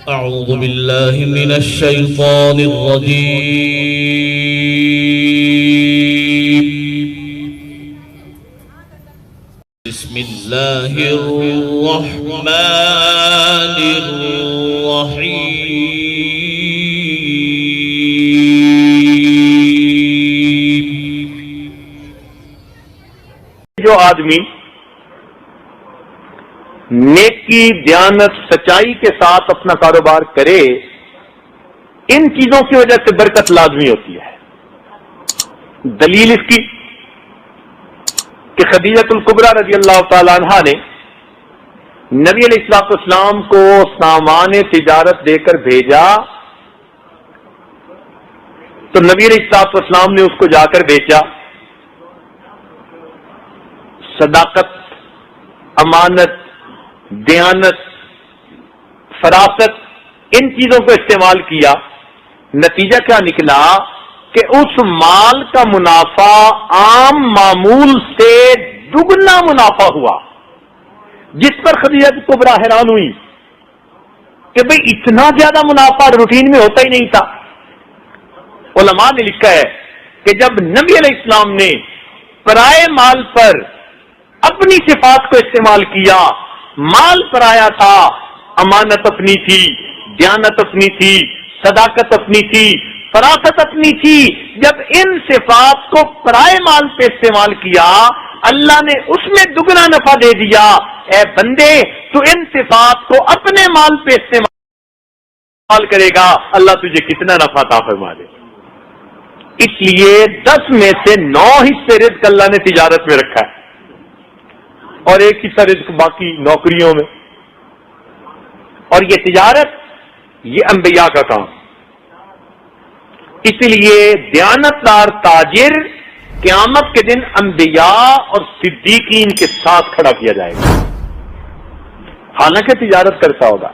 أعوذ بالله من الشيطان الرجيم. بسم الله الرحمن الرحيم. جو آدمی نیکی، دیانت، سچائی کے ساتھ اپنا کاروبار کرے، ان چیزوں کی وجہ سے برکت لازمی ہوتی ہے. دلیل اس کی کہ خدیجہ الکبریٰ رضی اللہ تعالی عنہا نے نبی علیہ السلام کو سامان تجارت دے کر بھیجا تو نبی علیہ السلام نے اس کو جا کر بیچا. صداقت، امانت، دیانت، فراست، ان چیزوں کو استعمال کیا. نتیجہ کیا نکلا کہ اس مال کا منافع عام معمول سے دگنا منافع ہوا، جس پر خدیجہ کبریٰ حیران ہوئی کہ بھئی اتنا زیادہ منافع روٹین میں ہوتا ہی نہیں تھا. علماء نے لکھا ہے کہ جب نبی علیہ السلام نے پرائے مال پر اپنی صفات کو استعمال کیا، مال پرایا تھا، امانت اپنی تھی، دیانت اپنی تھی، صداقت اپنی تھی، فراست اپنی تھی. جب ان صفات کو پرائے مال پہ استعمال کیا، اللہ نے اس میں دگنا نفع دے دیا. اے بندے، تو ان صفات کو اپنے مال پہ استعمال کرے گا، اللہ تجھے کتنا نفع عطا فرما دے. اس لیے 10 میں سے 9 حصے رزق اللہ نے تجارت میں رکھا ہے اور 1 حصہ رزق باقی نوکریوں میں. اور یہ تجارت، یہ انبیاء کا کام. اس لیے دیانتدار تاجر قیامت کے دن انبیاء اور صدیقین کے ساتھ کھڑا کیا جائے گا، حالانکہ تجارت کرتا ہوگا.